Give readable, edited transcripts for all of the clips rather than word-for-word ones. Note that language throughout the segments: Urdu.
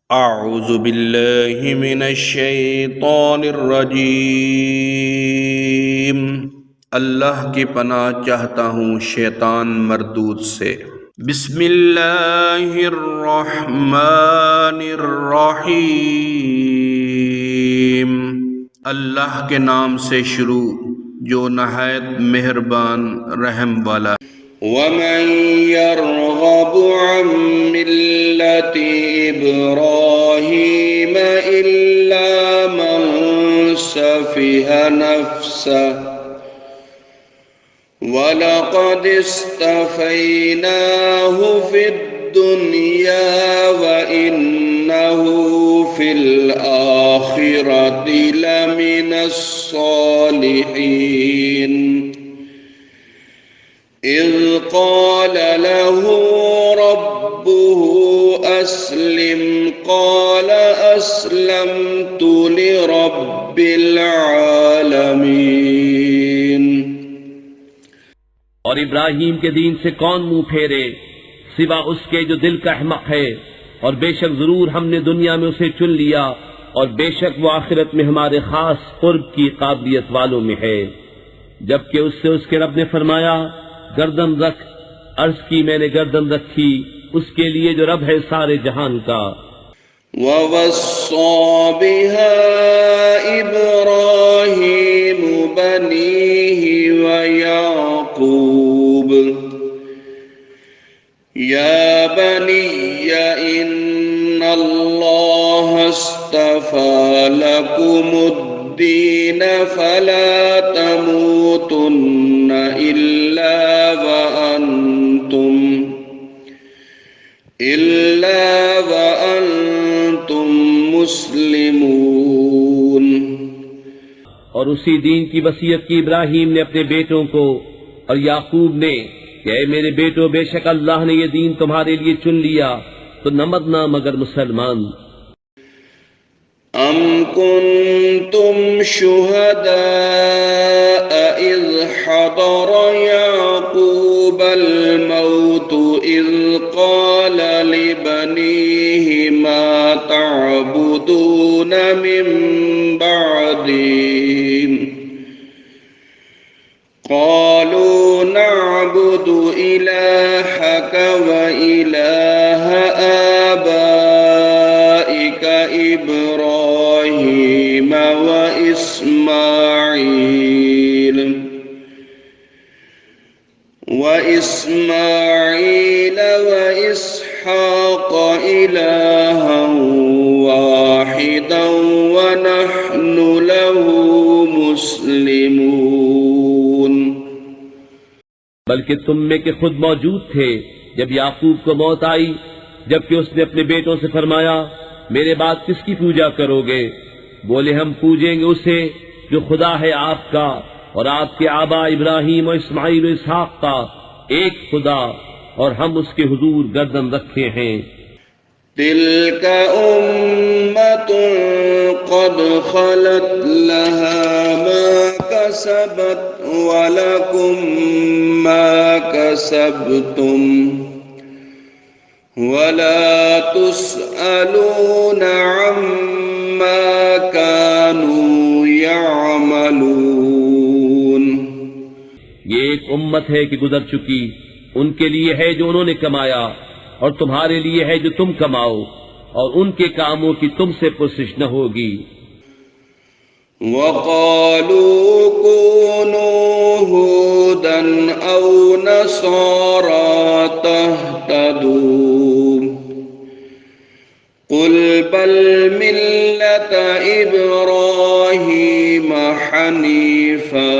اعوذ باللہ من الشیطان الرجیم، اللہ کی پناہ چاہتا ہوں شیطان مردود سے۔ بسم اللہ الرحمن الرحیم، اللہ کے نام سے شروع جو نہایت مہربان رحم والا۔ وَمَن يَرْغَبُ عَن مِّلَّةِ إِبْرَاهِيمَ إِلَّا مَن سَفِهَ نَفْسَهُ وَلَقَدِ اصْطَفَيْنَاهُ فِي الدُّنْيَا وَإِنَّهُ فِي الْآخِرَةِ لَمِنَ الصَّالِحِينَ۔ إِذْ قَالَ لَهُ رَبُّهُ أَسْلِمْ قَالَ أَسْلَمْتُ لِرَبِّ الْعَالَمِينَ۔ اور ابراہیم کے دین سے کون منہ پھیرے سوا اس کے جو دل کا احمق ہے، اور بے شک ضرور ہم نے دنیا میں اسے چن لیا، اور بے شک وہ آخرت میں ہمارے خاص قرب کی قابلیت والوں میں ہے۔ جبکہ اس سے اس کے رب نے فرمایا گردن رکھ، عرض کی میں نے گردن رکھی اس کے لیے جو رب ہے سارے جہان کا۔ وَوَصَّى بِهَا إِبْرَاهِيمُ بَنِيهِ وَيَعْقُوبُ يَا بَنِيَّ إِنَّ اللَّهَ اصْطَفَى لَكُمُ الدِّينَ فَلَا تَمُوتُنَّ إِلَّا وَأَنْتُمْ مسلمون۔ اور اسی دین کی وصیت کی ابراہیم نے اپنے بیٹوں کو اور یعقوب نے کہ اے میرے بیٹو، بے شک اللہ نے یہ دین تمہارے لیے چن لیا تو نہ مرنا مگر مسلمان۔ ام کنتم شہداء اذ حضر یعقوب الموت اذ قال لبنیہ ما تعبدون من بعدی قالوا نعبد الہک وإلہ آبائک إبراهيم وإسماعيل وإسحاق إلها واحدا ونحن له مسلمون۔ بلکہ تم میں کہ خود موجود تھے جب یعقوب کو موت آئی، جبکہ اس نے اپنے بیٹوں سے فرمایا میرے بعد کس کی پوجا کرو گے؟ بولے ہم پوجیں گے اسے جو خدا ہے آپ کا اور آپ کے آبا ابراہیم و اسماعیل و اسحاق کا، ایک خدا، اور ہم اس کے حضور گردن رکھے ہیں۔ تلک امت قد خلت لها ما کسبت ولکم ما کسبتم ولا تسألون عما كانوا يعملون۔ یہ ایک امت ہے کہ گزر چکی، ان کے لیے ہے جو انہوں نے کمایا، اور تمہارے لیے ہے جو تم کماؤ، اور ان کے کاموں کی تم سے پرسش نہ ہوگی۔ وَقَالُوا كُونُوا هُودًا أَوْ نَصَارَىٰ تَهْتَدُوا قُلْ بَلْ مِلَّةَ إِبْرَاهِيمَ حَنِيفًا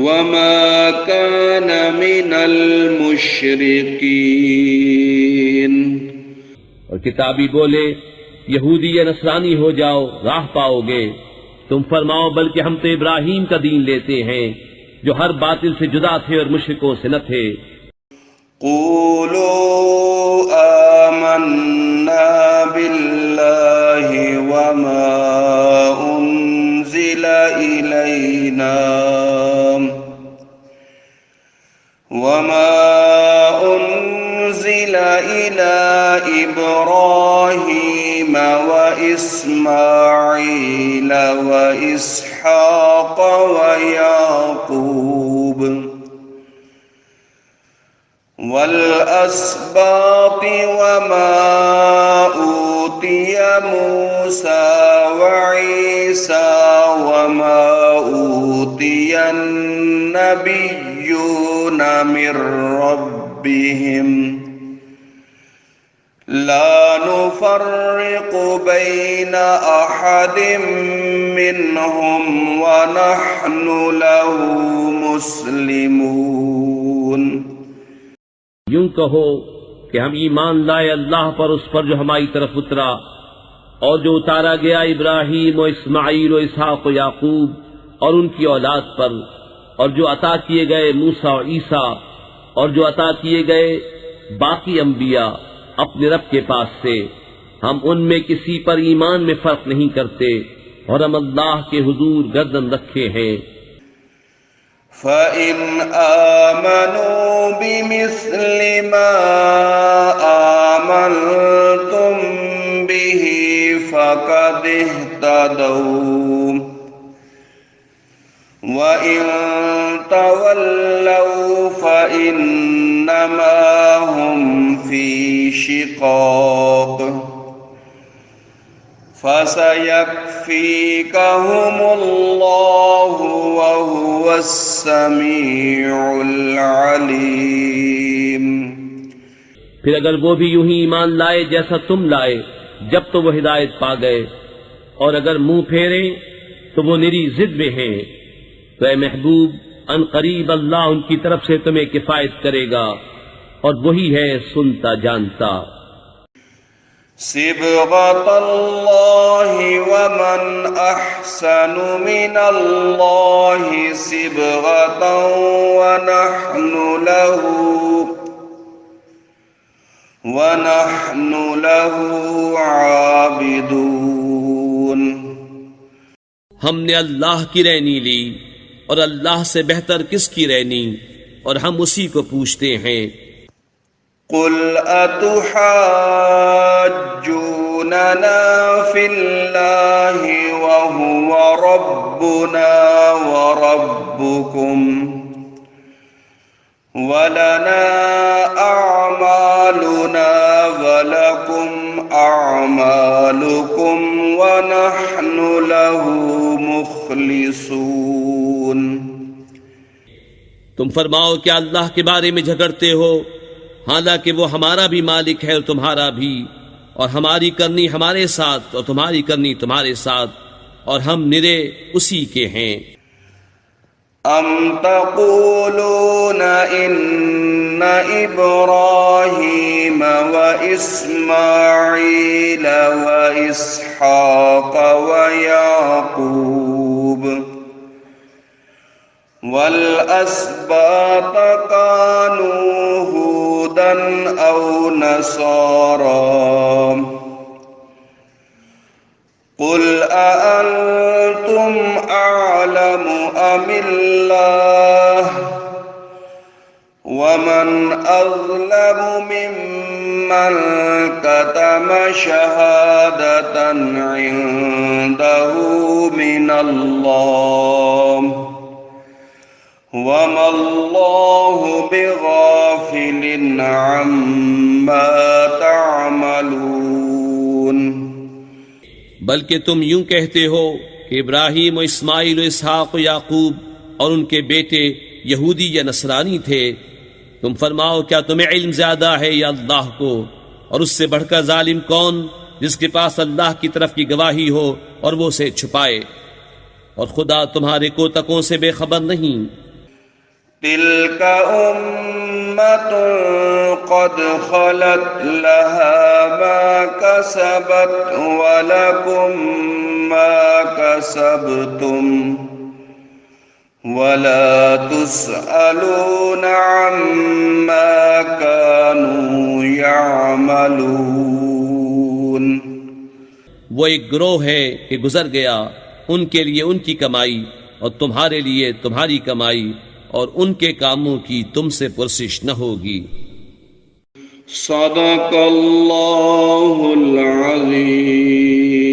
وَمَا كَانَ مِنَ الْمُشْرِكِينَ۔ اور کتابی بولے یہودی یا نصرانی ہو جاؤ راہ پاؤ گے، تم فرماؤ بلکہ ہم تو ابراہیم کا دین لیتے ہیں جو ہر باطل سے جدا تھے اور مشرکوں سے نہ تھے۔ قولوا آمنا باللہ وما انزل الینا وما أنزل إلى إبراهيم وإسماعيل وإسحاق ويعقوب والأسباط وما أوتي موسى وعيسى وما أوتي النبيون من ربهم لا نفرق بين أحد منهم ونحن له مسلمون۔ یوں کہو کہ ہم ایمان لائے اللہ پر، اس پر جو ہماری طرف اترا اور جو اتارا گیا ابراہیم و اسماعیل و اسحاق و یعقوب اور ان کی اولاد پر، اور جو عطا کیے گئے موسیٰ و عیسیٰ اور جو عطا کیے گئے باقی انبیاء اپنے رب کے پاس سے، ہم ان میں کسی پر ایمان میں فرق نہیں کرتے اور ہم اللہ کے حضور گردن رکھے ہیں۔ فَإِنْ آمَنُوا بِمِثْلِ مَا آمَنْتُمْ بِهِ فَقَدِ اهْتَدَوْا وَإِنْ تَوَلَّوْا فَإِنَّمَا هُمْ فِي شِقَاقٍ فَسَيَكْفِيكَهُمُ اللَّهُ وَهُوَ السَّمِيعُ الْعَلِيمُ۔ پھر اگر وہ بھی یوں ہی ایمان لائے جیسا تم لائے جب تو وہ ہدایت پا گئے، اور اگر منہ پھیریں تو وہ نری ضد میں ہیں، تو اے محبوب ان قریب اللہ ان کی طرف سے تمہیں کفایت کرے گا، اور وہی ہے سنتا جانتا۔ صبغة الله ومن أحسن من الله صبغة ونحن له عابدون۔ ہم نے اللہ کی رہنی لی، اور اللہ سے بہتر کس کی رہنی، اور ہم اسی کو پوچھتے ہیں۔ قل أتحاجوننا في الله وهو ربنا وربكم ولنا أعمالنا ولكم أعمالكم ونحن له مخلصون۔ تم فرماؤ کیا اللہ کے بارے میں جھگڑتے ہو، حالانکہ وہ ہمارا بھی مالک ہے اور تمہارا بھی، اور ہماری کرنی ہمارے ساتھ اور تمہاری کرنی تمہارے ساتھ، اور ہم نرے اسی کے ہیں۔ ام تقولون ان ابراہیم واسماعیل واسحاق ویعقوب والاسباط كانوا هودا او نصارا قل أأنتم أعلم أم الله ومن أظلم ممن كتم شهادة عنده من الله وما الله بغافل عما تعملون۔ بلکہ تم یوں کہتے ہو کہ ابراہیم و اسماعیل و اسحاق و یعقوب اور ان کے بیٹے یہودی یا نصرانی تھے۔ تم فرماؤ کیا تمہیں علم زیادہ ہے یا اللہ کو؟ اور اس سے بڑھ کر ظالم کون جس کے پاس اللہ کی طرف کی گواہی ہو اور وہ اسے چھپائے، اور خدا تمہارے کوتکوں سے بے خبر نہیں۔ تلك أمة قد خلت لها ما كسبت ولكم ما كسبتم ولا تسألون عما كانوا يعملون۔ وہ ایک گروہ ہے کہ گزر گیا، ان کے لیے ان کی کمائی اور تمہارے لیے تمہاری کمائی، اور ان کے کاموں کی تم سے پرسش نہ ہوگی۔ صدق اللہ العظیم.